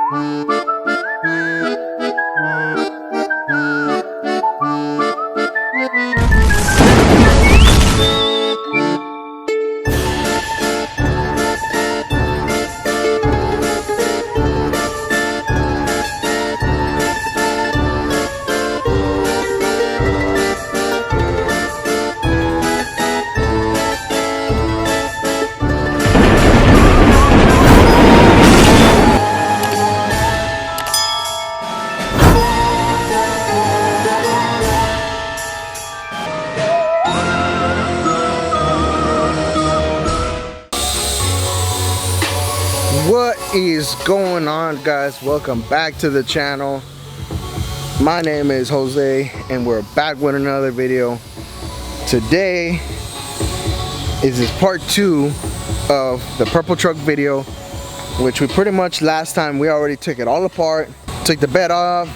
What is going on, guys? Welcome back to the channel. My name is Jose and we're back with another video. Today is part 2 of the purple truck video, which we pretty much last time we already took it all apart, took the bed off,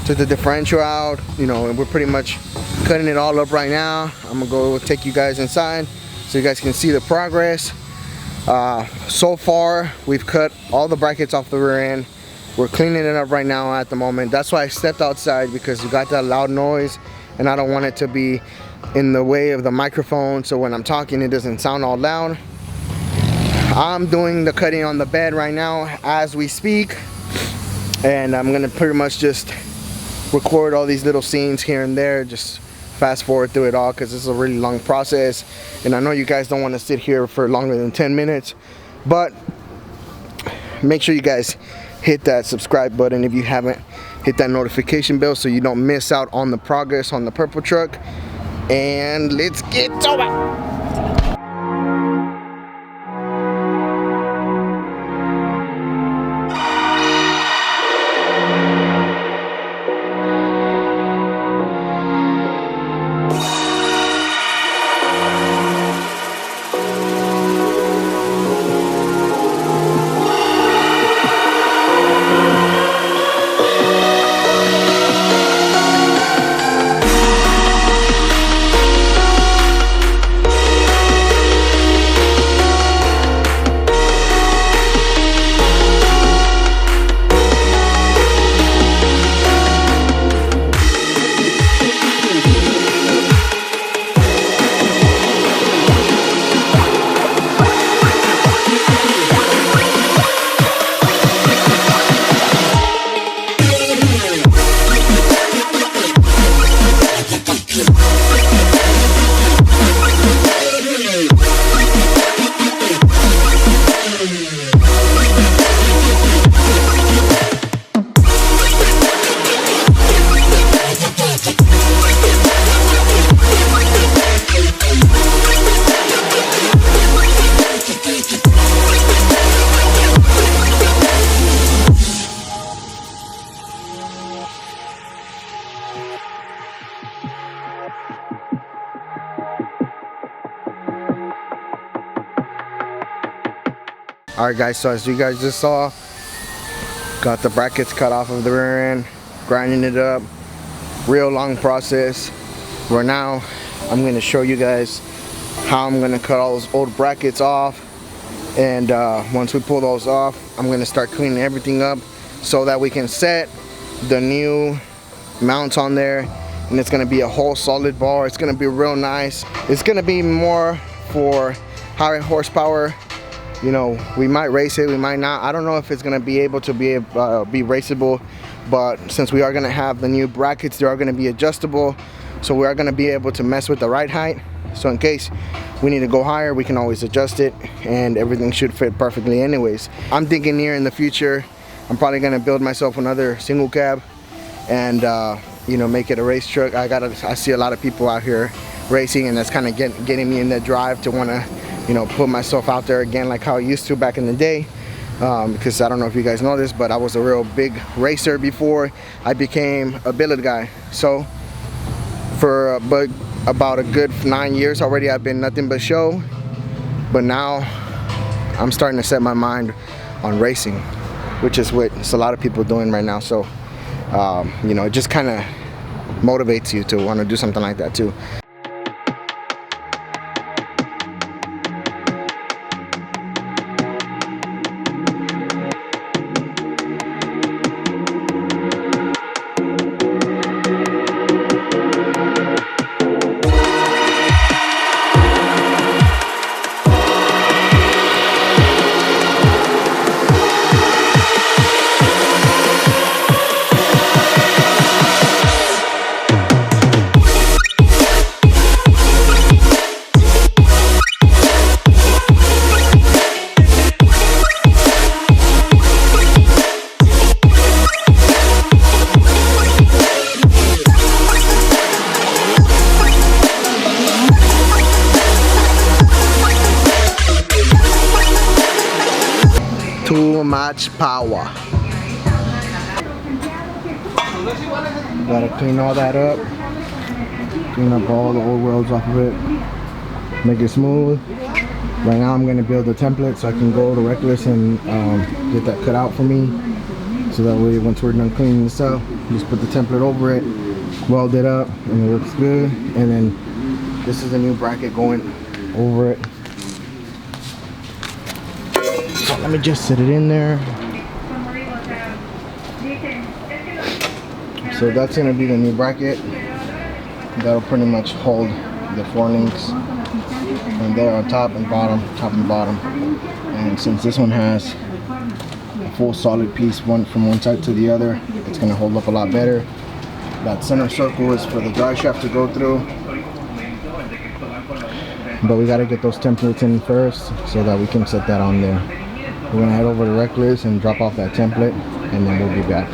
took the differential out, you know, and we're pretty much cutting it all up right now. I'm gonna go take you guys inside so you guys can see the progress. So far we've cut all the brackets off the rear end. We're cleaning it up right now at the moment. That's why I stepped outside, because you got that loud noise and I don't want it to be in the way of the microphone, so when I'm talking it doesn't sound all loud. I'm doing the cutting on the bed right now as we speak, and I'm gonna pretty much just record all these little scenes here and there, just fast forward through it all because this is a really long process, and I know you guys don't want to sit here for longer than 10 minutes, but make sure you guys hit that subscribe button if you haven't, hit that notification bell so you don't miss out on the progress on the purple truck, and let's get to it. Alright guys, so as you guys just saw, got the brackets cut off of the rear end, grinding it up, real long process. Right now I'm going to show you guys how I'm going to cut all those old brackets off, and once we pull those off, I'm going to start cleaning everything up so that we can set the new mounts on there, and it's going to be a whole solid bar. It's going to be real nice. It's going to be more for high horsepower. You know, we might race it, we might not. I don't know if it's going to be able to be raceable, but since we are going to have the new brackets, they are going to be adjustable, so we are going to be able to mess with the ride height. So in case we need to go higher, we can always adjust it, and everything should fit perfectly anyways. I'm thinking near in the future, I'm probably going to build myself another single cab and you know, make it a race truck. I see a lot of people out here racing, and that's kind of getting me in that drive to want to, you know, put myself out there again like how I used to back in the day, because I don't know if you guys know this, but I was a real big racer before I became a billet guy. So for about a good 9 years already, I've been nothing but show, but now I'm starting to set my mind on racing, which is what a lot of people are doing right now. So you know, it just kind of motivates you to want to do something like that too. Too much power. Gotta clean all that up. Clean up all the old welds off of it. Make it smooth. Right now I'm gonna build a template so I can go to Reckless and get that cut out for me. So that way once we're done cleaning this up, just put the template over it, weld it up, and it looks good. And then this is a new bracket going over it. So let me just set it in there. So that's gonna be the new bracket. That'll pretty much hold the 4 links. And there on top and bottom, top and bottom. And since this one has a full solid piece from one side to the other, it's gonna hold up a lot better. That center circle is for the dry shaft to go through. But we gotta get those templates in first so that we can set that on there. We're gonna head over to Reckless and drop off that template, and then we'll be back.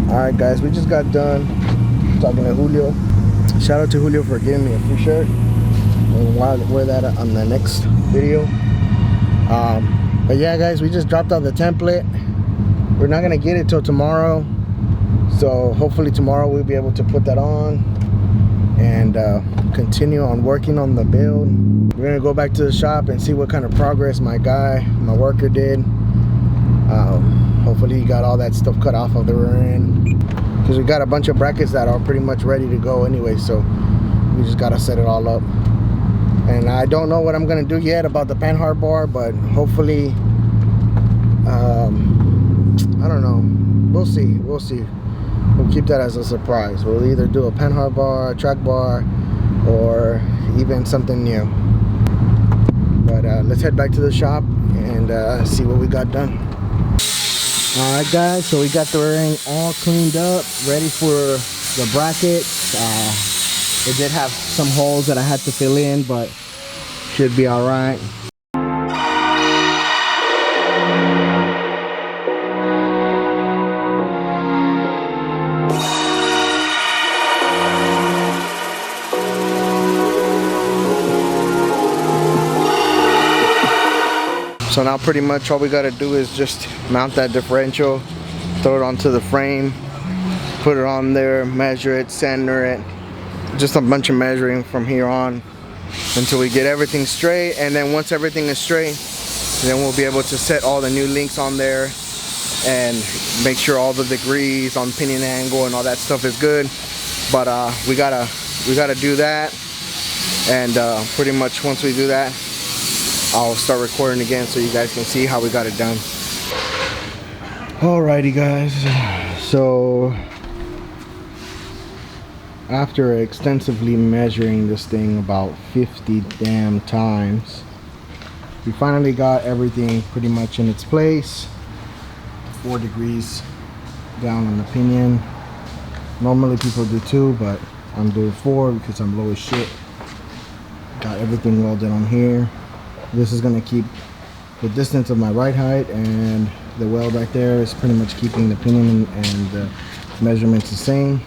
Alright guys, we just got done talking to Julio. Shout out to Julio for giving me a free shirt. I'll wear that on the next video. But yeah guys, we just dropped off the template. We're not gonna get it till tomorrow. So hopefully tomorrow we'll be able to put that on and continue on working on the build. We're gonna go back to the shop and see what kind of progress my worker did. Hopefully he got all that stuff cut off of the rear end, because we got a bunch of brackets that are pretty much ready to go anyway, so we just gotta set it all up. And I don't know what I'm gonna do yet about the panhard bar, but hopefully I don't know, we'll see. We'll keep that as a surprise. We'll either do a panhard bar, a track bar, or even something new. But let's head back to the shop and see what we got done. Alright guys, so we got the rear end all cleaned up, ready for the bracket. It did have some holes that I had to fill in, but should be alright. So now pretty much all we gotta do is just mount that differential, throw it onto the frame, put it on there, measure it, center it. Just a bunch of measuring from here on until we get everything straight. And then once everything is straight, then we'll be able to set all the new links on there and make sure all the degrees on pinion angle and all that stuff is good. But we gotta do that, and pretty much once we do that, I'll start recording again so you guys can see how we got it done. Alrighty guys, so after extensively measuring this thing about 50 damn times, we finally got everything pretty much in its place. 4 degrees down on the pinion. Normally people do 2, but I'm doing 4 because I'm low as shit. Got everything welded on here. This is going to keep the distance of my ride height, and the weld right there is pretty much keeping the pinion and the measurements the same.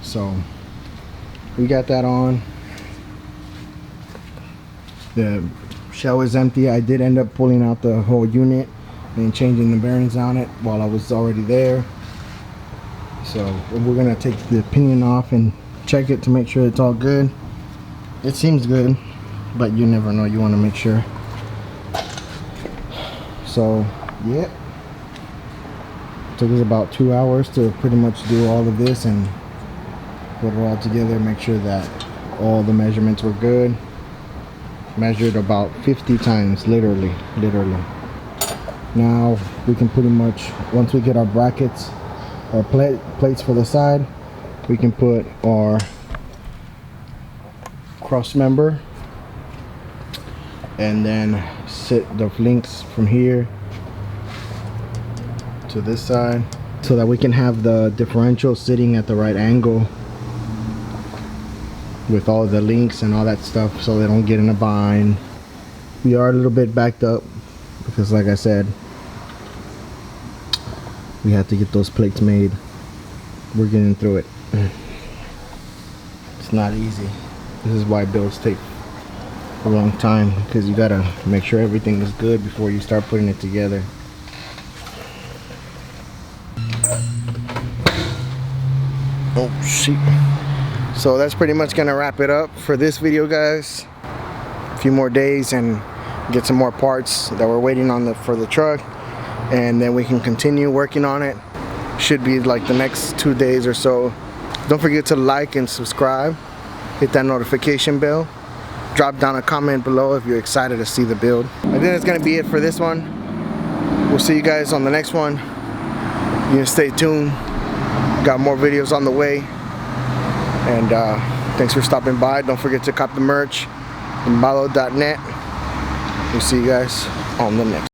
So we got that on. The shell is empty. I did end up pulling out the whole unit and changing the bearings on it while I was already there. So we're gonna take the pinion off and check it to make sure it's all good. It seems good, but you never know. You want to make sure. So, yeah. Took us about 2 hours to pretty much do all of this and put it all together, make sure that all the measurements were good. Measured about 50 times, literally. Now we can pretty much, once we get our brackets or plates for the side, we can put our cross member and then sit the links from here to this side so that we can have the differential sitting at the right angle with all the links and all that stuff, so they don't get in a bind. We are a little bit backed up because, like I said, we had to get those plates made. We're getting through it. It's not easy. This is why builds take a long time, because you gotta make sure everything is good before you start putting it together. Oh shit. So that's pretty much gonna wrap it up for this video, guys. A few more days and get some more parts that we're waiting on for the truck, and then we can continue working on it. Should be like the next 2 days or so. Don't forget to like and subscribe. Hit that notification bell. Drop down a comment below if you're excited to see the build. I think that's gonna be it for this one. We'll see you guys on the next one. You can stay tuned. Got more videos on the way. And thanks for stopping by. Don't forget to cop the merch, Mbalo.net. We'll see you guys on the next one.